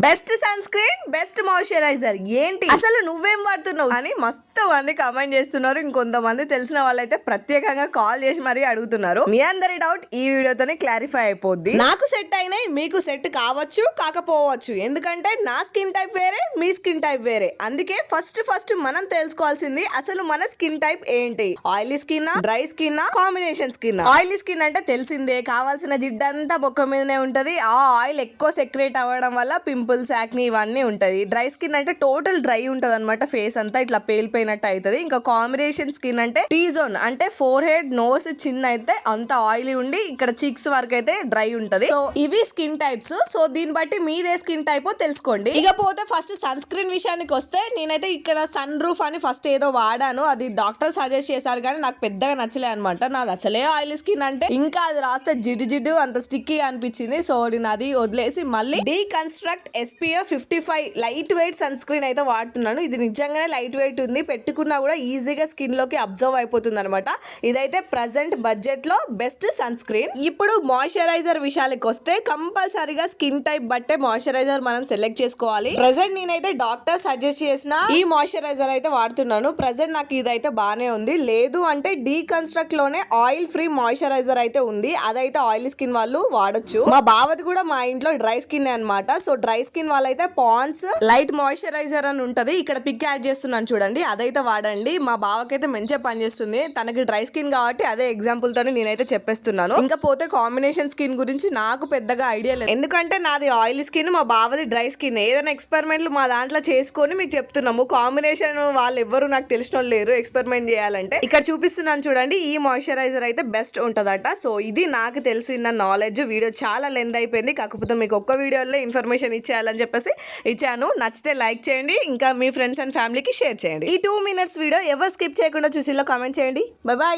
Best sun screen, best moisturiser ఏంటి అసలు నువ్వేం వాడుతున్నావు అని మస్తు మంది కామెంట్ చేస్తున్నారు. ఇంకొంతమంది తెలిసిన వాళ్ళైతే ప్రత్యేకంగా కాల్ చేసి మరీ అడుగుతున్నారు. మీ అందరి డౌట్ ఈ వీడియోతోనే క్లారిఫై అయిపోద్ది. నాకు సెట్ అయినాయి, మీకు సెట్ కావచ్చు కాకపోవచ్చు. ఎందుకంటే నా స్కిన్ టైప్ వేరే, మీ స్కిన్ టైప్ వేరే. అందుకే ఫస్ట్ మనం తెలుసుకోవాల్సింది అసలు మన స్కిన్ టైప్ ఏంటి. Oily skin, dry skin, combination skin. Oily skin అంటే తెలిసిందే, కావాల్సిన జిడ్డంతా బొక్క మీదనే ఉంటది. ఆ ఆయిల్ ఎక్కువ సెక్రేట్ అవ్వడం వల్ల పింపుల్స్, యాక్ని ఇవన్నీ ఉంటది. డ్రై స్కిన్ అంటే టోటల్ డ్రై ఉంటది అనమాట. ఫేస్ అంతా ఇట్లా పేలిపోయినట్టు అవుతుంది. ఇంకా కాంబినేషన్ స్కిన్ అంటే టీ జోన్ అంటే ఫోర్ హెడ్, నోస్, చిన్న అయితే అంత ఆయిలీ ఉండి ఇక్కడ చిక్స్ వరకు అయితే డ్రై ఉంటది. సో ఇవి స్కిన్ టైప్స్. సో దీన్ని బట్టి మీదే స్కిన్ టైప్ తెలుసుకోండి. ఇకపోతే ఫస్ట్ సన్ స్క్రీన్ విషయానికి వస్తే నేనైతే ఇక్కడ సన్ రూఫ్ అని ఫస్ట్ ఏదో వాడాను. అది డాక్టర్ సజెస్ట్ చేశారు కానీ నాకు పెద్దగా నచ్చలే అనమాట. నాది అసలే ఆయిలీ స్కిన్ అంటే ఇంకా అది రాస్తే జిడ్డు అంత స్టిక్కీ అనిపించింది. సో నేను అది వదిలేసి మళ్ళీ deconstruct SPF 55 lightweight sunscreen అయితే వాడుతున్నాను. ఇది నిజంగానే లైట్ వెయిట్ ఉంది, పెట్టుకున్నా కూడా ఈజీగా స్కిన్ లోకి అబ్జర్వ్ అయిపోతుంది అనమాట. ఇదైతే ప్రెసెంట్ బడ్జెట్ లో బెస్ట్ సన్ స్క్రీన్. ఇప్పుడు మాయిశ్చరైజర్ విషయానికి వస్తే కంపల్సరీగా స్కిన్ టైప్ బట్టే మాయిశ్చరైజర్ మనం సెలెక్ట్ చేసుకోవాలి. ప్రెసెంట్ నేనైతే డాక్టర్ సజెస్ట్ చేసిన ఈ మాయిశ్చరైజర్ అయితే వాడుతున్నాను. ప్రెసెంట్ నాకు ఇదైతే బానే ఉంది. లేదు అంటే డీకన్స్ట్రక్ట్ లోనే ఆయిల్ ఫ్రీ మాయిశ్చరైజర్ అయితే ఉంది. అదైతే ఆయిల్ స్కిన్ వాళ్ళు వాడొచ్చు. మా బావది కూడా మా ఇంట్లో డ్రై స్కిన్ అనమాట. సో డ్రై స్కిన్ వాళ్ళైతే పాండ్స్ లైట్ మాయిశ్చరైజర్ అని ఉంటది. ఇక్కడ పిక్ యాడ్ చేస్తున్నాను చూడండి, అదైతే వాడండి. మా బావకైతే మంచిగా పనిచేస్తుంది. తనకి డ్రై స్కిన్ కాబట్టి అదే ఎగ్జాంపుల్ తోనే నేనైతే చెప్పేస్తున్నాను. ఇంకా పోతే కాంబినేషన్ స్కిన్ గురించి నాకు పెద్దగా ఐడియా లేదు, ఎందుకంటే నాది ఆయిల్ స్కిన్, మా బావది డ్రై స్కిన్. ఏదైనా ఎక్స్పెరిమెంట్లు మా దాంట్లో చేసుకొని మీకు చెప్తున్నాము. కాంబినేషన్ వాళ్ళు ఎవ్వరు నాకు తెలిసిన వాళ్ళు లేరు ఎక్స్పెరిమెంట్ చేయాలంటే. ఇక్కడ చూపిస్తున్నాను చూడండి, ఈ మాయిశ్చరైజర్ అయితే బెస్ట్ ఉంటదట. సో ఇది నాకు తెలిసిన నాలెడ్జ్. వీడియో చాలా లెంత్ అయిపోయింది, కాకపోతే మీకు ఒక్క వీడియోలో ఇన్ఫర్మేషన్ ఇచ్చేయాలని చెప్పేసి ఇచ్చాను. నచ్చితే లైక్ చేయండి, ఇంకా మీ ఫ్రెండ్స్ అండ్ ఫ్యామిలీకి షేర్ చేయండి. ఈ 2 minutes వీడియో ఎవరు స్కిప్ చేయకుండా చూసిలో కామెంట్ చేయండి. Bye bye.